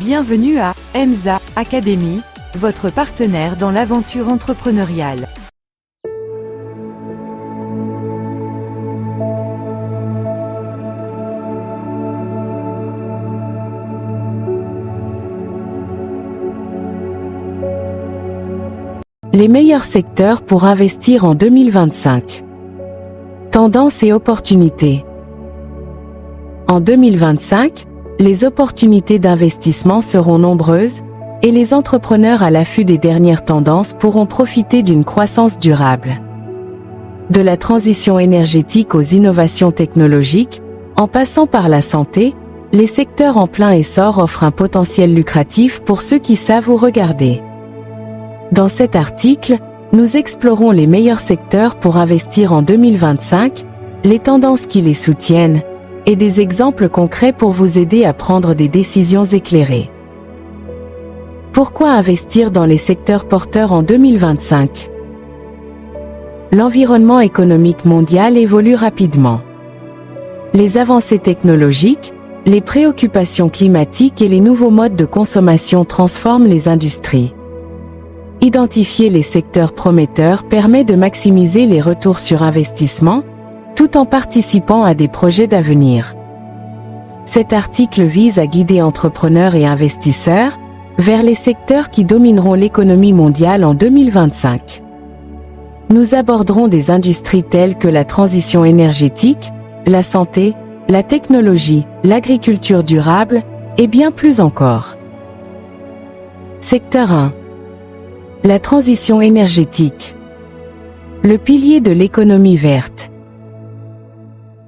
Bienvenue à EMSA Academy, votre partenaire dans l'aventure entrepreneuriale. Les meilleurs secteurs pour investir en 2025. Tendances et opportunités. En 2025, les opportunités d'investissement seront nombreuses, et les entrepreneurs à l'affût des dernières tendances pourront profiter d'une croissance durable. De la transition énergétique aux innovations technologiques, en passant par la santé, les secteurs en plein essor offrent un potentiel lucratif pour ceux qui savent où regarder. Dans cet article, nous explorons les meilleurs secteurs pour investir en 2025, les tendances qui les soutiennent, et des exemples concrets pour vous aider à prendre des décisions éclairées. Pourquoi investir dans les secteurs porteurs en 2025? L'environnement économique mondial évolue rapidement. Les avancées technologiques, les préoccupations climatiques et les nouveaux modes de consommation transforment les industries. Identifier les secteurs prometteurs permet de maximiser les retours sur investissement, tout en participant à des projets d'avenir. Cet article vise à guider entrepreneurs et investisseurs vers les secteurs qui domineront l'économie mondiale en 2025. Nous aborderons des industries telles que la transition énergétique, la santé, la technologie, l'agriculture durable, et bien plus encore. Secteur 1. La transition énergétique. Le pilier de l'économie verte.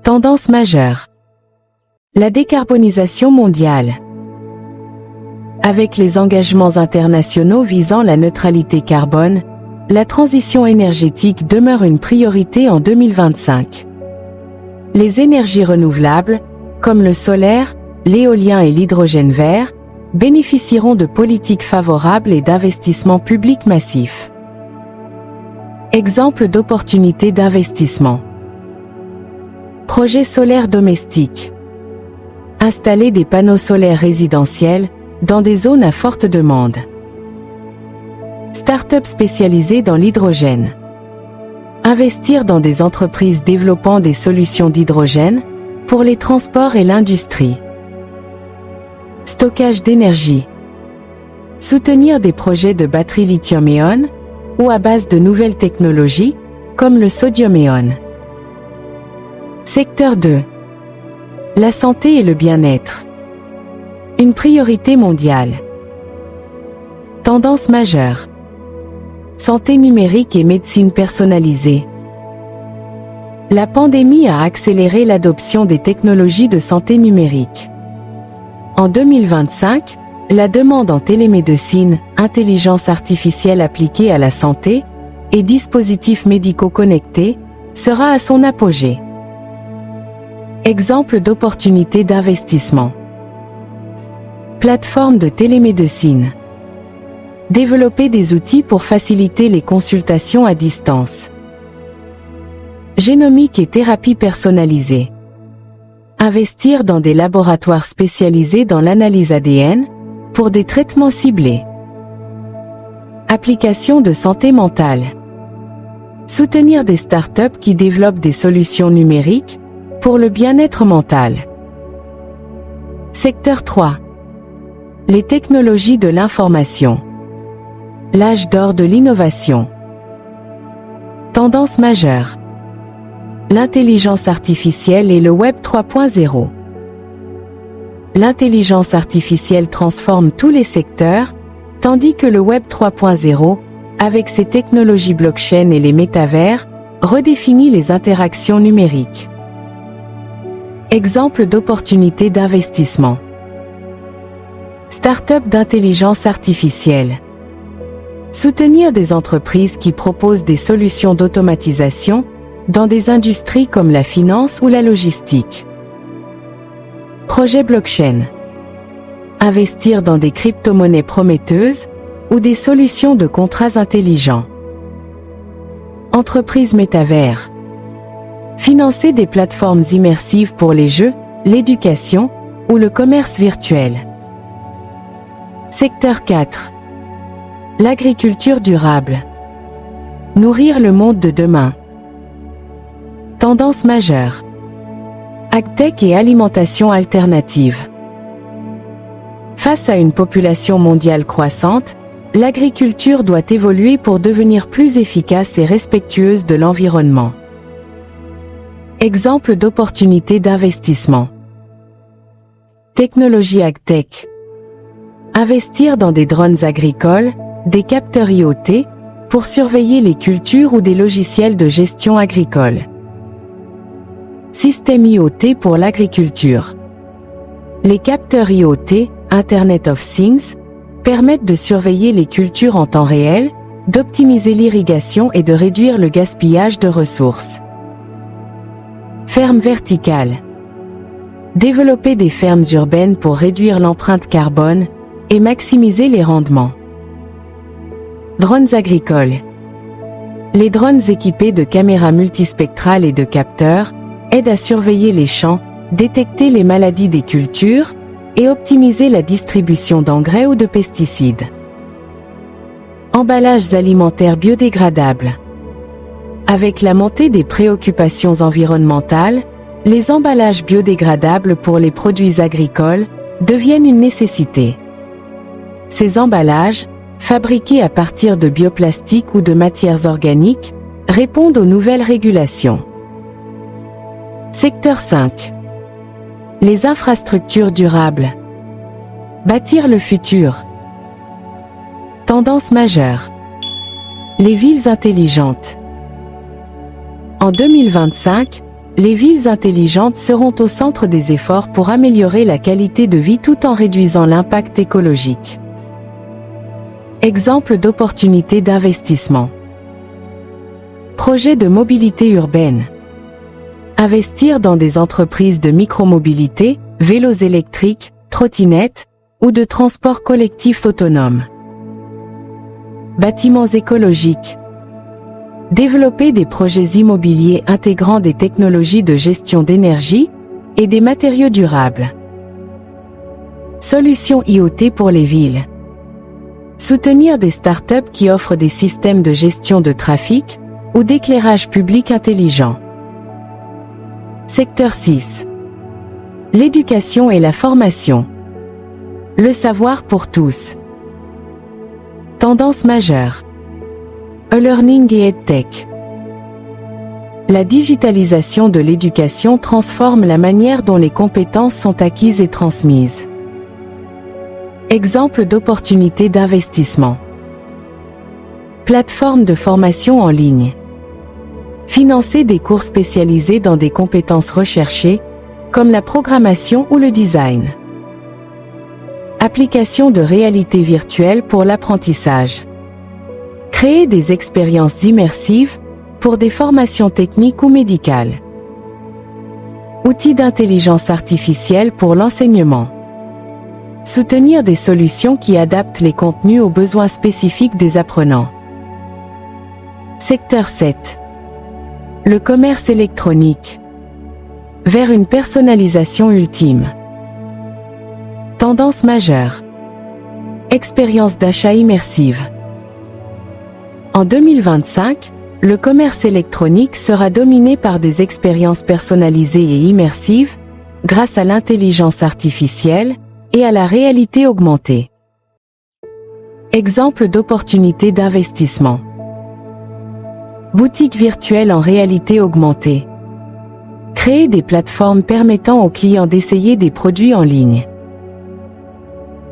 Tendance majeure. La décarbonisation mondiale. Avec les engagements internationaux visant la neutralité carbone, la transition énergétique demeure une priorité en 2025. Les énergies renouvelables, comme le solaire, l'éolien et l'hydrogène vert, bénéficieront de politiques favorables et d'investissements publics massifs. Exemple d'opportunités d'investissement. Projet solaire domestique. Installer des panneaux solaires résidentiels dans des zones à forte demande. Start-up spécialisée dans l'hydrogène. Investir dans des entreprises développant des solutions d'hydrogène pour les transports et l'industrie. Stockage d'énergie. Soutenir des projets de batteries lithium-ion ou à base de nouvelles technologies comme le sodium-ion. Secteur 2. La santé et le bien-être. Une priorité mondiale. Tendance majeure. Santé numérique et médecine personnalisée. La pandémie a accéléré l'adoption des technologies de santé numérique. En 2025, la demande en télémédecine, intelligence artificielle appliquée à la santé et dispositifs médicaux connectés sera à son apogée. Exemple d'opportunités d'investissement. Plateforme de télémédecine. Développer des outils pour faciliter les consultations à distance. Génomique et thérapie personnalisée. Investir dans des laboratoires spécialisés dans l'analyse ADN pour des traitements ciblés. Application de santé mentale. Soutenir des startups qui développent des solutions numériques pour le bien-être mental. Secteur 3. Les technologies de l'information. L'âge d'or de l'innovation. Tendance majeure. L'intelligence artificielle et le Web 3.0. L'intelligence artificielle transforme tous les secteurs, tandis que le Web 3.0, avec ses technologies blockchain et les métavers, redéfinit les interactions numériques. Exemple d'opportunités d'investissement. Start-up d'intelligence artificielle. Soutenir des entreprises qui proposent des solutions d'automatisation dans des industries comme la finance ou la logistique. Projet blockchain. Investir dans des crypto-monnaies prometteuses ou des solutions de contrats intelligents. Entreprise métavers. Financer des plateformes immersives pour les jeux, l'éducation ou le commerce virtuel. Secteur 4. L'agriculture durable. Nourrir le monde de demain. Tendance majeure. Agtech et alimentation alternative. Face à une population mondiale croissante, l'agriculture doit évoluer pour devenir plus efficace et respectueuse de l'environnement. Exemple d'opportunités d'investissement. Technologie Agtech. Investir dans des drones agricoles, des capteurs IoT, pour surveiller les cultures ou des logiciels de gestion agricole. Système IoT pour l'agriculture. Les capteurs IoT, Internet of Things, permettent de surveiller les cultures en temps réel, d'optimiser l'irrigation et de réduire le gaspillage de ressources. Ferme verticale. Développer des fermes urbaines pour réduire l'empreinte carbone et maximiser les rendements. Drones agricoles. Les drones équipés de caméras multispectrales et de capteurs aident à surveiller les champs, détecter les maladies des cultures et optimiser la distribution d'engrais ou de pesticides. Emballages alimentaires biodégradables. Avec la montée des préoccupations environnementales, les emballages biodégradables pour les produits agricoles deviennent une nécessité. Ces emballages, fabriqués à partir de bioplastique ou de matières organiques, répondent aux nouvelles régulations. Secteur 5. Les infrastructures durables. Bâtir le futur. Tendance majeure. Les villes intelligentes. En 2025, les villes intelligentes seront au centre des efforts pour améliorer la qualité de vie tout en réduisant l'impact écologique. Exemple d'opportunités d'investissement. Projet de mobilité urbaine. Investir dans des entreprises de micromobilité, vélos électriques, trottinettes, ou de transport collectif autonome. Bâtiments écologiques. Développer des projets immobiliers intégrant des technologies de gestion d'énergie et des matériaux durables. Solutions IoT pour les villes. Soutenir des startups qui offrent des systèmes de gestion de trafic ou d'éclairage public intelligent. Secteur 6. L'éducation et la formation. Le savoir pour tous. Tendance majeure. E-learning et EdTech. La digitalisation de l'éducation transforme la manière dont les compétences sont acquises et transmises. Exemple d'opportunités d'investissement. Plateforme de formation en ligne. Financer des cours spécialisés dans des compétences recherchées, comme la programmation ou le design. Application de réalité virtuelle pour l'apprentissage. Créer des expériences immersives pour des formations techniques ou médicales. Outils d'intelligence artificielle pour l'enseignement. Soutenir des solutions qui adaptent les contenus aux besoins spécifiques des apprenants. Secteur 7. Le commerce électronique. Vers une personnalisation ultime. Tendance majeure. Expérience d'achat immersive. En 2025, le commerce électronique sera dominé par des expériences personnalisées et immersives, grâce à l'intelligence artificielle et à la réalité augmentée. Exemple d'opportunités d'investissement. Boutique virtuelle en réalité augmentée. Créer des plateformes permettant aux clients d'essayer des produits en ligne.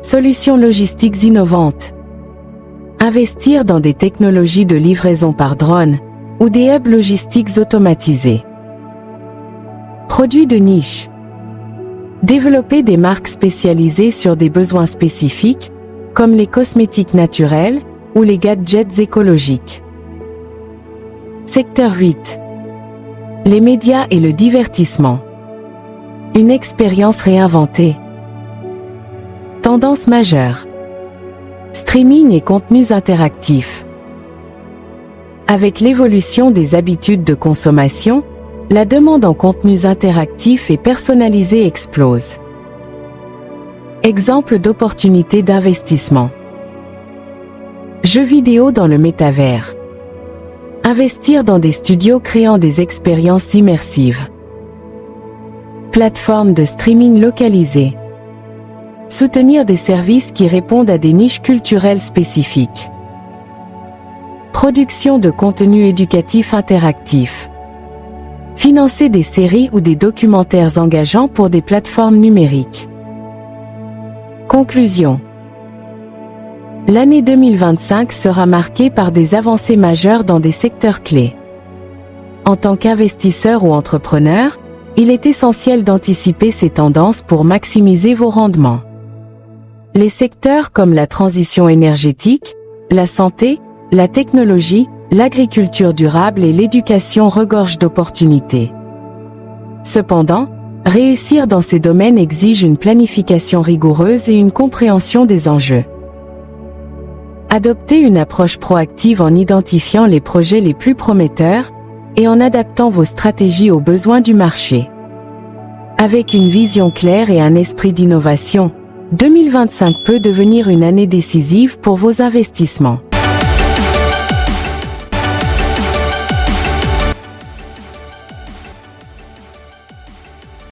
Solutions logistiques innovantes. Investir dans des technologies de livraison par drone ou des hubs logistiques automatisés. Produits de niche. Développer des marques spécialisées sur des besoins spécifiques, comme les cosmétiques naturels ou les gadgets écologiques. Secteur 8. Les médias et le divertissement. Une expérience réinventée. Tendance majeure. Streaming et contenus interactifs. Avec l'évolution des habitudes de consommation, la demande en contenus interactifs et personnalisés explose. Exemple d'opportunités d'investissement. Jeux vidéo dans le métavers. Investir dans des studios créant des expériences immersives. Plateforme de streaming localisée. Soutenir des services qui répondent à des niches culturelles spécifiques. Production de contenu éducatif interactif. Financer des séries ou des documentaires engageants pour des plateformes numériques. Conclusion. L'année 2025 sera marquée par des avancées majeures dans des secteurs clés. En tant qu'investisseur ou entrepreneur, il est essentiel d'anticiper ces tendances pour maximiser vos rendements. Les secteurs comme la transition énergétique, la santé, la technologie, l'agriculture durable et l'éducation regorgent d'opportunités. Cependant, réussir dans ces domaines exige une planification rigoureuse et une compréhension des enjeux. Adoptez une approche proactive en identifiant les projets les plus prometteurs et en adaptant vos stratégies aux besoins du marché. Avec une vision claire et un esprit d'innovation, 2025 peut devenir une année décisive pour vos investissements.